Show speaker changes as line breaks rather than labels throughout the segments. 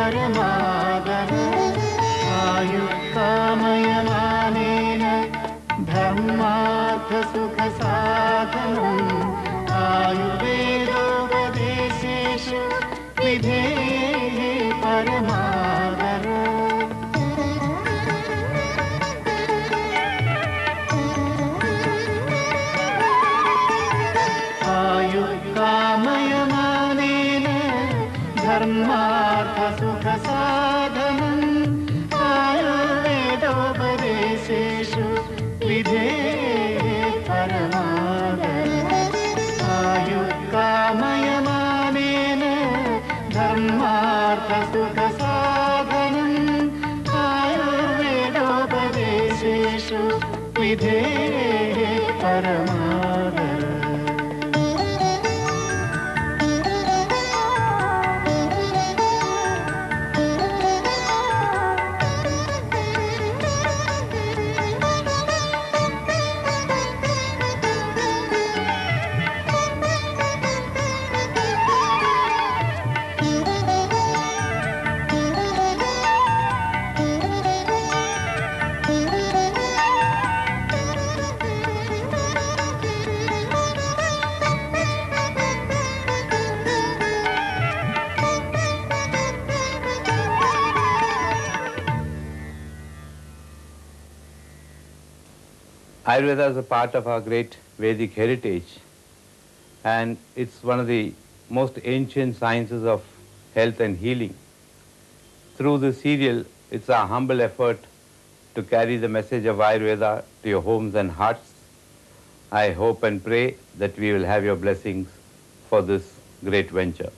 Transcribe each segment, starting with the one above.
परमादर आयुक्तामयमानेन धर्मार्थ सुख साधनम् आयुर्वेदोपदेशेषु विधेः परमादर आयुक्तामयमानेन धर्मार्थ सुख साधनम् आयुर्वेदोपदेशेषु विधेः परमादर आयुक्तामयमानेन धर्मार्थ सुख साधनम् आयुर्वेदोपदेशेषु विधेः परमादर
Ayurveda is a part of our great Vedic heritage, and it's one of the most ancient sciences of health and healing. Through this serial, it's our humble effort to carry the message of Ayurveda to your homes and hearts. I hope and pray that we will have your blessings for this great venture.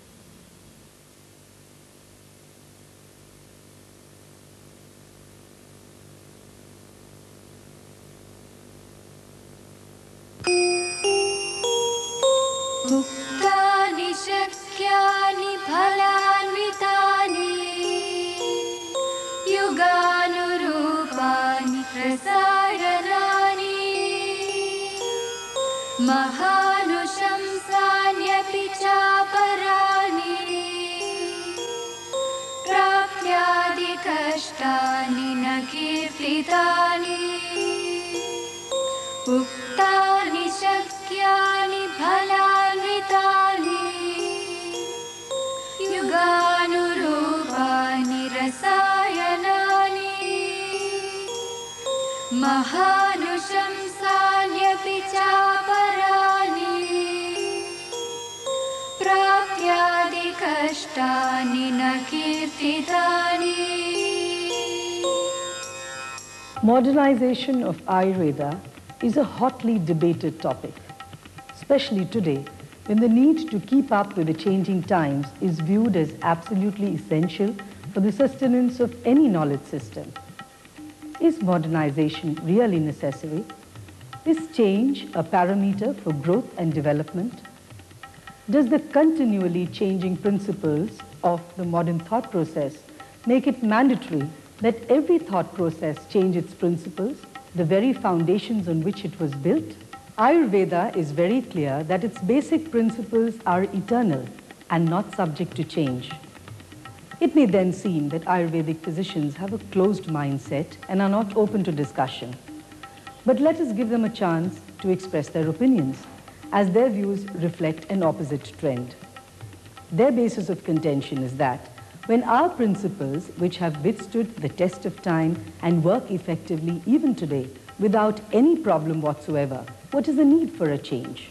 मुक्तानि शक्यानि फलान्वितानि युगानुरूपाणि प्रसारणानि महानुशंसान्यपि चापराणि प्राप्त्यादिकष्टानि न कीर्तितानि उक्तानि शक्यानि फलान्वितानि युगानुरूपाणि रसायनानि महानुशंसान्यपि चापराणि प्राप्त्यादिकष्टानि न कीर्तितानि.
Modernization of Ayurveda is a hotly debated topic, especially today when the need to keep up with the changing times is viewed as absolutely essential for the sustenance of any knowledge system. Is modernization really necessary? Is change a parameter for growth and development? Does the continually changing principles of the modern thought process make it mandatory that every thought process change its principles, the very foundations on which it was built? Ayurveda is very clear that its basic principles are eternal and not subject to change. It may then seem that Ayurvedic physicians have a closed mindset and are not open to discussion. But let us give them a chance to express their opinions, as their views reflect an opposite trend. Their basis of contention is that when our principles, which have withstood the test of time and work effectively even today without any problem whatsoever, what is the need for a change?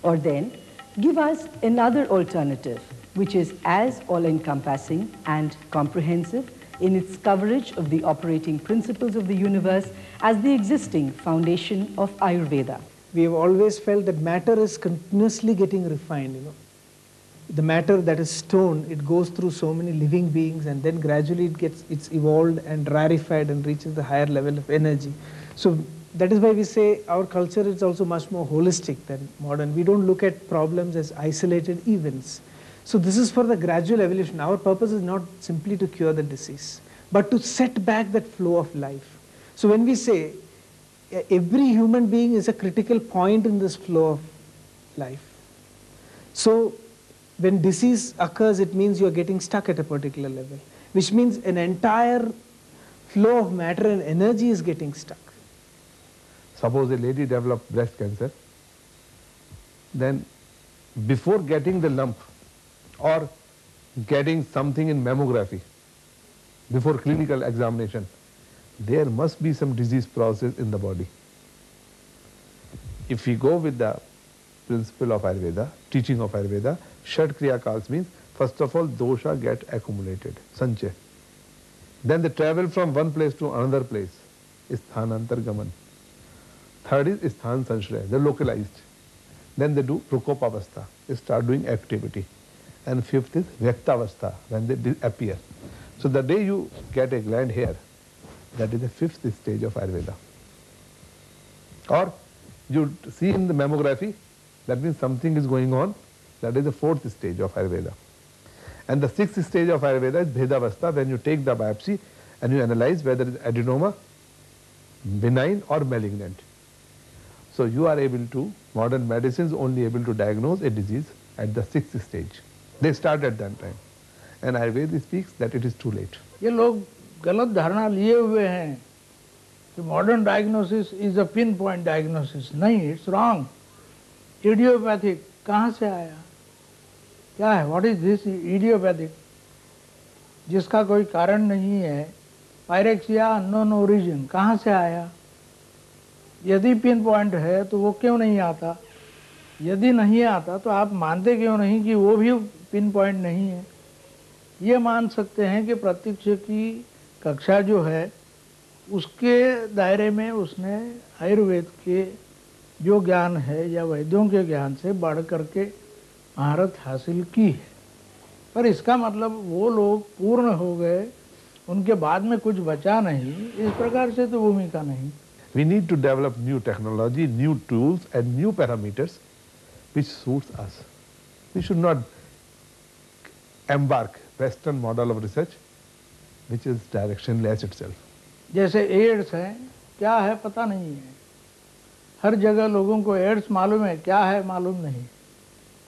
Or then, give us another alternative, which is as all-encompassing and comprehensive in its coverage of the operating principles of the universe as the existing foundation of Ayurveda.
We have always felt that matter is continuously getting refined, The matter that is stone, it goes through so many living beings, and then gradually it's evolved and rarefied and reaches the higher level of energy. So that is why we say our culture is also much more holistic than modern. We don't look at problems as isolated events. So this is for the gradual evolution. Our purpose is not simply to cure the disease, but to set back that flow of life. So when we say every human being is a critical point in this flow of life. So When disease occurs, it means you are getting stuck at a particular level, which means an entire flow of matter and energy is getting stuck.
Suppose a lady develops breast cancer, then before getting the lump or getting something in mammography, before clinical examination, there must be some disease process in the body. If we go with the principle of Ayurveda, teaching of Ayurveda, Shat Kriya Kals means, first of all, dosha get accumulated, sanchay. Then they travel from one place to another place, sthanantargaman. Third is sthan sanshraya, they're localized. Then they do prukopavastha, they start doing activity. And fifth is vyaktavastha, when they appear. So the day you get a gland hair, that is the fifth stage of Ayurveda. Or you see in the mammography, that means something is going on, that is the fourth stage of Ayurveda. And the sixth stage of Ayurveda is Bhedavastha, when you take the biopsy and you analyze whether it is adenoma, benign or malignant. So you are able to, modern medicine is only able to diagnose a disease at the sixth stage. They start at that time. And Ayurveda speaks that it is too late.
ये लोग गलत धारणा लिए हुए हैं कि modern diagnosis is a pin point diagnosis. नहीं, it's wrong. Idiopathic कहाँ से आया? क्या है? What is this idiopathic? जिसका कोई कारण नहीं है. पायरेक्सिया अननोन ओरिजिन कहाँ से आया? यदि पिन पॉइंट है तो वो क्यों नहीं आता? यदि नहीं आता तो आप मानते क्यों नहीं कि वो भी पिन पॉइंट नहीं है? ये मान सकते हैं कि प्रत्यक्ष की कक्षा जो है उसके दायरे में उसने आयुर्वेद के जो ज्ञान है या वैद्यों के ज्ञान से बढ़ करके महारत हासिल की है. पर इसका मतलब वो लोग पूर्ण हो गए, उनके बाद में कुछ बचा नहीं, इस प्रकार से तो भूमिका नहीं.
We need to develop new technology, new tools and new parameters which suits us. We should not embark Western model of research which is directionless itself.
जैसे एड्स है, क्या है पता नहीं है. हर जगह लोगों को एड्स मालूम है, क्या है मालूम नहीं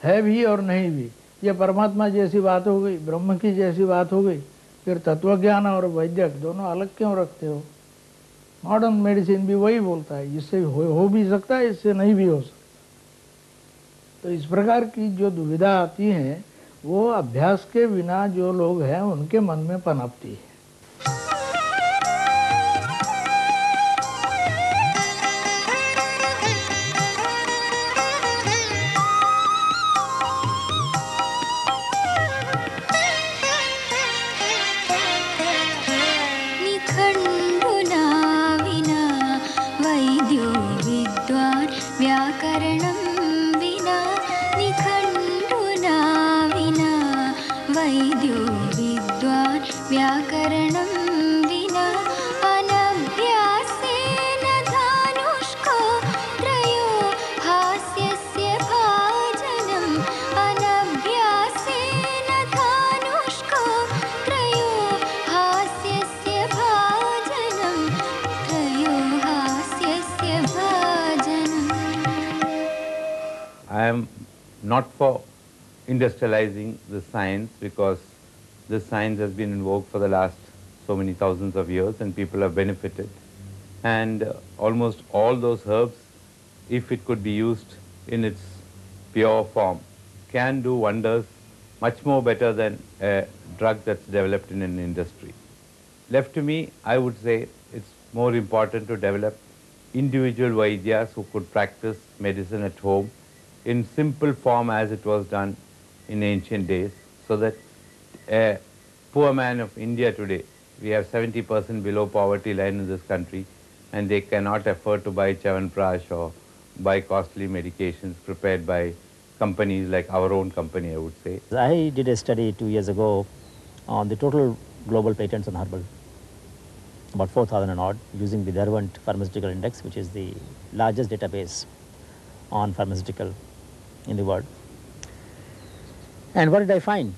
है, भी और नहीं भी. ये परमात्मा जैसी बात हो गई, ब्रह्म की जैसी बात हो गई. फिर तत्वज्ञान और वैद्यक दोनों अलग क्यों रखते हो? मॉडर्न मेडिसिन भी वही बोलता है, इससे हो भी सकता है, इससे नहीं भी हो सकता. तो इस प्रकार की जो दुविधा आती है वो अभ्यास के बिना जो लोग हैं उनके मन में पनपती है.
निखण्डुना विना वैद्यो विद्वान् व्याकरणं विना. निखण्डुना विना वैद्यो विद्वान् व्याकरणं विना. अनभ्यासेन धानुष्को त्रयो हास्यस्य भाजनम्. अनभ्यासेन धानुष्को त्रयो हास्यस्य भाजनम्. त्रयो हास्यस्य भाजनम्.
I am not for industrializing the science, because this science has been in vogue for the last so many thousands of years and people have benefited. And almost all those herbs, if it could be used in its pure form, can do wonders much more better than a drug that's developed in an industry. Left to me, I would say it's more important to develop individual Vaidyas who could practice medicine at home in simple form as it was done in ancient days, so that a poor man of India today, we have 70% below poverty line in this country, and they cannot afford to buy Chyawanprash or buy costly medications prepared by companies like our own company, I would say.
I did a study 2 years ago on the total global patents on herbal, about 4,000 and odd, using the Derwent Pharmaceutical Index, which is the largest database on pharmaceutical in the world. And what did I find?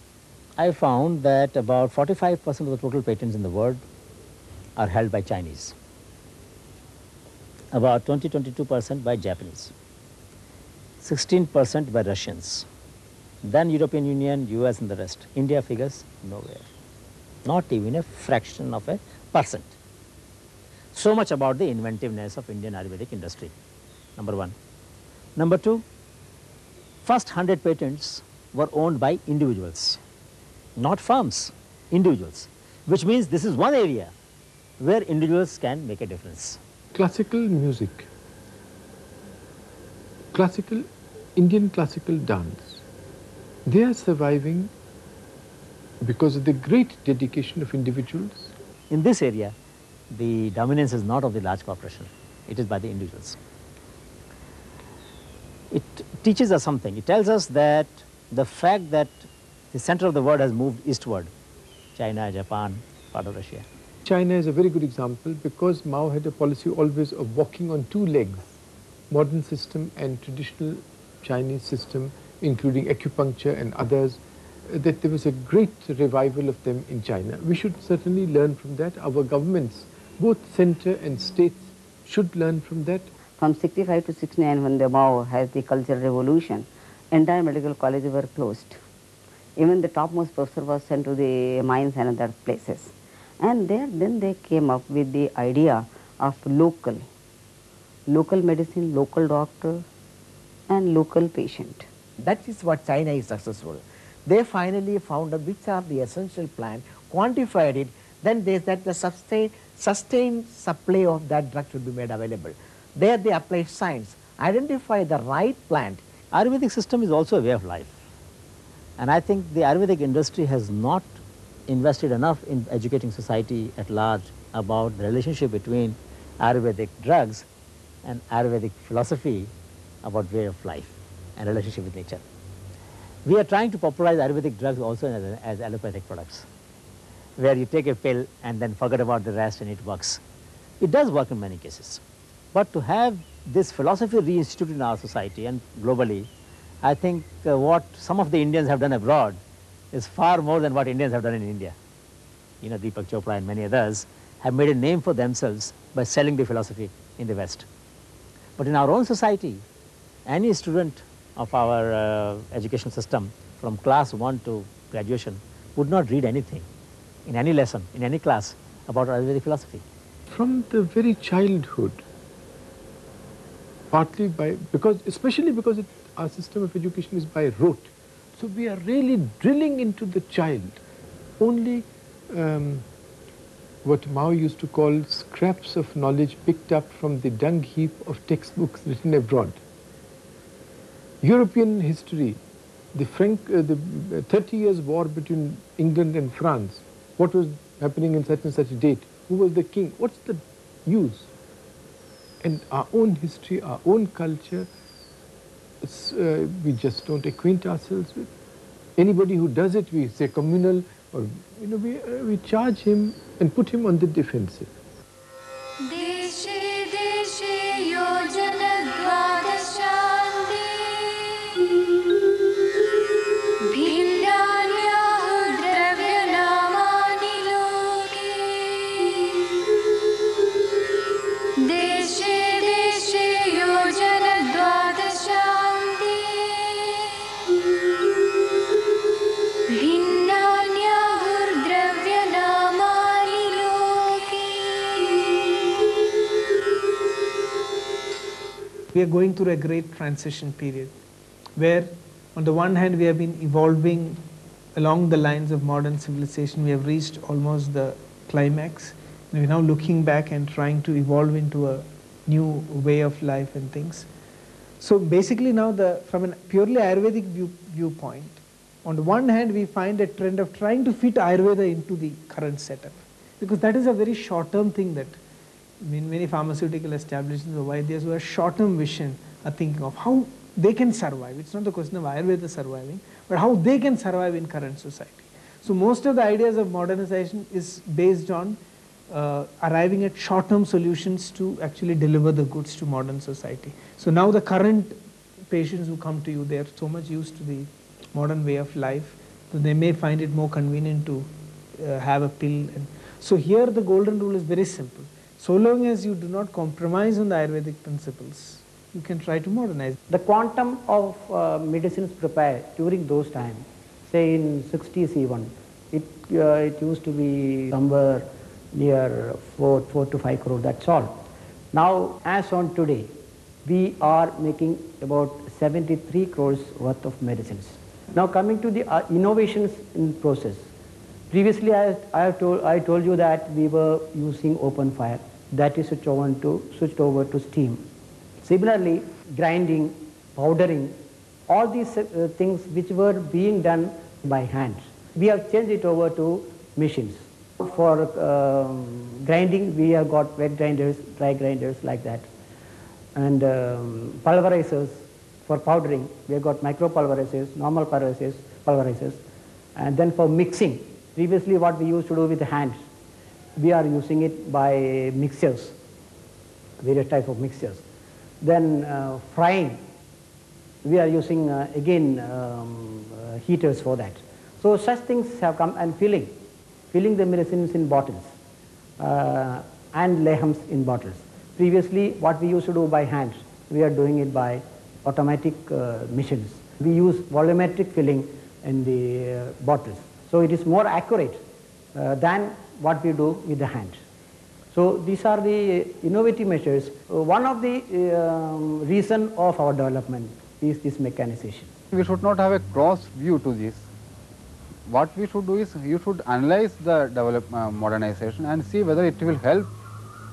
I found that about 45% of the total patents in the world are held by Chinese, about 20-22% by Japanese, 16% by Russians, then European Union, US and the rest. India figures nowhere, not even a fraction of a %. So much about the inventiveness of Indian Ayurvedic industry, number one. Number two, first 100 patents were owned by individuals, not firms, individuals, which means this is one area where individuals can make a difference.
Classical music, Indian classical dance, they are surviving because of the great dedication of individuals.
In this area, the dominance is not of the large corporation, it is by the individuals. It teaches us something. It tells us that the fact that the center of the world has moved eastward, China, Japan, part of Russia.
China is a very good example because Mao had a policy always of walking on two legs, modern system and traditional Chinese system, including acupuncture and others, that there was a great revival of them in China. We should certainly learn from that. Our governments, both center and states, should learn from that.
From 65 to 69, when the Mao has the Cultural Revolution, entire medical colleges were closed. Even the topmost professor was sent to the mines and other places. And then they came up with the idea of local medicine, local doctor and local patient.
That is what China is successful. They finally found out which are the essential plant, quantified it, then they said the sustained supply of that drug should be made available. There they applied science, identify the right plant.
Ayurvedic system is also a way of life. And I think the Ayurvedic industry has not invested enough in educating society at large about the relationship between Ayurvedic drugs and Ayurvedic philosophy about way of life and relationship with nature. We are trying to popularize Ayurvedic drugs also as allopathic products, where you take a pill and then forget about the rest and it works. It does work in many cases. But to have this philosophy reinstituted in our society and globally, I think what some of the Indians have done abroad is far more than what Indians have done in India. You know, Deepak Chopra and many others have made a name for themselves by selling the philosophy in the West. But in our own society, any student of our education system from class 1 to graduation would not read anything in any lesson, in any class about Ayurvedic philosophy.
From the very childhood, partly especially because our system of education is by rote. So we are really drilling into the child only what Mao used to call scraps of knowledge picked up from the dung heap of textbooks written abroad. European history, the 30 years war between England and France, what was happening in such and such a date, who was the king, what's the use? And our own history, our own culture, we just don't acquaint ourselves with. Anybody who does it, we say communal, or we charge him and put him on the defensive.
Deshe deshe yojana dvadashanti bhinnanyahu dravyanamani loke deshe deshe yojana dvadashanti bhinnanyahu dravyanamani loke.
We are going through a great transition period where on the one hand we have been evolving along the lines of modern civilization. We have reached almost the climax. And we're now looking back and trying to evolve into a new way of life and things. So basically now from a purely Ayurvedic viewpoint, on the one hand we find a trend of trying to fit Ayurveda into the current setup, because that is a very short-term thing that many pharmaceutical establishments or Vaidyas who have short-term vision are thinking of how they can survive. It's not the question of Ayurveda surviving, but how they can survive in current society. So most of the ideas of modernization is based on arriving at short-term solutions to actually deliver the goods to modern society. So now the current patients who come to you, they are so much used to the modern way of life, so they may find it more convenient to have a pill. And so here the golden rule is very simple. So long as you do not compromise on the Ayurvedic principles, you can try to modernize.
The quantum of medicines prepared during those times, say in 60s even, it used to be somewhere near 4 to 5 crore, that's all. Now, as on today, we are making about 73 crores worth of medicines. Now coming to the innovations in process. Previously I told you that we were using open fire, that is switched over to steam. Similarly, grinding, powdering, all these things which were being done by hands, we have changed it over to machines. For grinding, we have got wet grinders, dry grinders like that. And pulverizers, for powdering, we have got micro pulverizers, normal pulverizers. And then for mixing, previously what we used to do with the hands, we are using it by mixers, various types of mixers. Then frying, we are using again heaters for that. So such things have come, and filling the medicines in bottles and lehems in bottles. Previously what we used to do by hands, we are doing it by automatic machines. We use volumetric filling in the bottles. So it is more accurate than what we do with the hands. So these are the innovative measures. One of the reason of our development is this mechanization.
We should not have a cross view to this. What we should do is, you should analyze the modernization and see whether it will help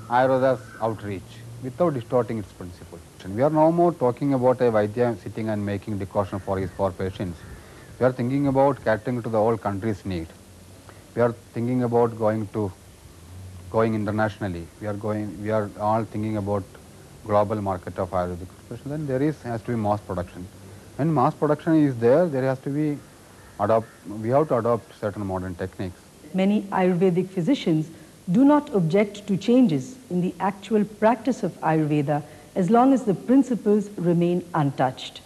Ayurveda's outreach without distorting its principle. We are no more talking about a Vaidya sitting and making decoction for his 4 patients. We are thinking about catering to the whole country's need. We are thinking about going internationally. We are all thinking about global market of Ayurvedic profession. Then there has to be mass production. When mass production is there, has to be we have to adopt certain modern techniques.
Many Ayurvedic physicians do not object to changes in the actual practice of Ayurveda as long as the principles remain untouched.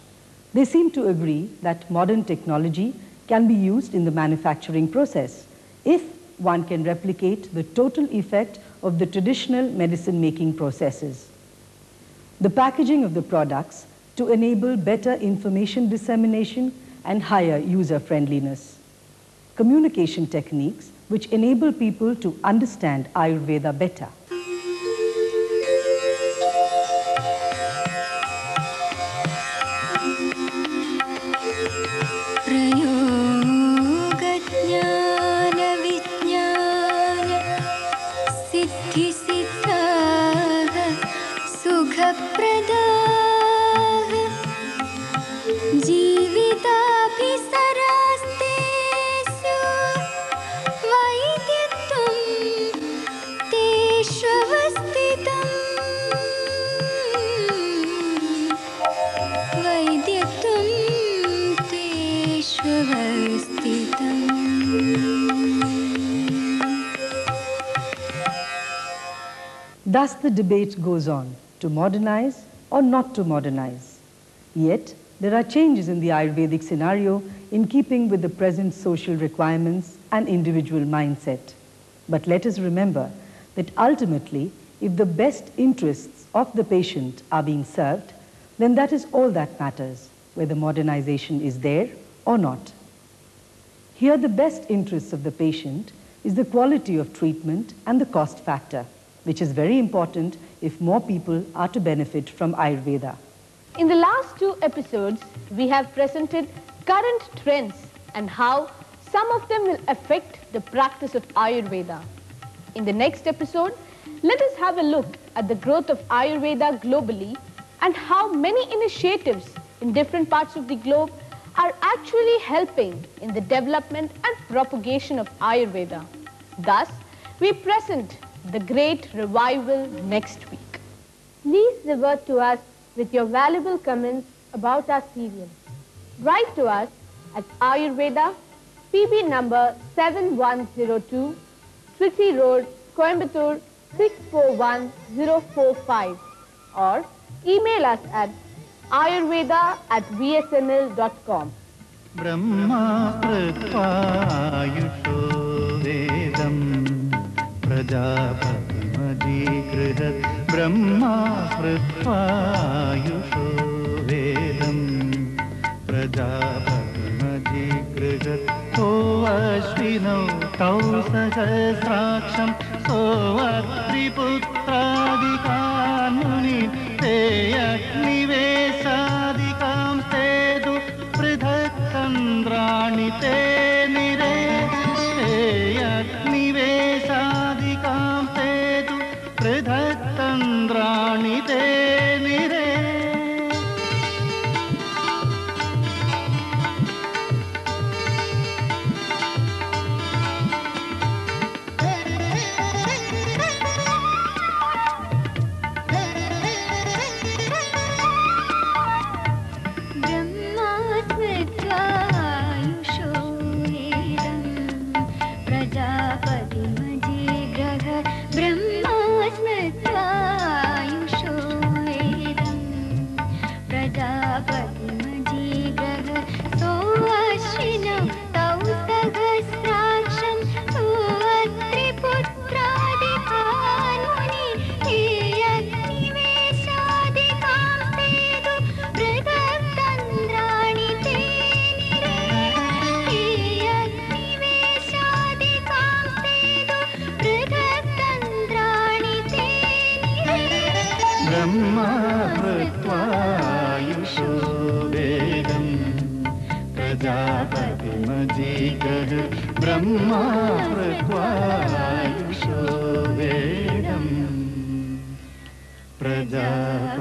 They seem to agree that modern technology can be used in the manufacturing process if one can replicate the total effect of the traditional medicine-making processes. The packaging of the products to enable better information dissemination and higher user-friendliness. Communication techniques which enable people to understand Ayurveda better. Thus the debate goes on, to modernize or not to modernize. Yet, there are changes in the Ayurvedic scenario in keeping with the present social requirements and individual mindset. But let us remember that ultimately, if the best interests of the patient are being served, then that is all that matters, whether modernization is there or not. Here, the best interests of the patient is the quality of treatment and the cost factor, which is very important if more people are to benefit from Ayurveda.
In the last 2 episodes, we have presented current trends and how some of them will affect the practice of Ayurveda. In the next episode, let us have a look at the growth of Ayurveda globally and how many initiatives in different parts of the globe are actually helping in the development and propagation of Ayurveda. Thus, we present the great revival next week.
Please revert to us with your valuable comments about our serial. Write to us at Ayurveda, PB number 7102, Trichy Road, Coimbatore 641045, or email us at ayurveda@vsnl.com.
Brahma Prithvayusho Vedam Prajapati ब्रह्मास्मृत्वायुषो वेदम् प्रजापतिमजीगृहतो अश्विनौ तौ सहस्राक्षं सोऽत्रिपुत्रादिकान् मुनिन् ते अग्निवेशादिकां तेदु पृथक् चन्द्राणि ते निरे ते अग्निवेशादिकां तेदु पृथक् चन्द्राणि ते निरे ब्रह्मास्मृत्वायुषो वेदम् प्रजापतिमजीगः ब्रह्मास्मृत्वायुषो वेदम् प्रजापतिमजीगः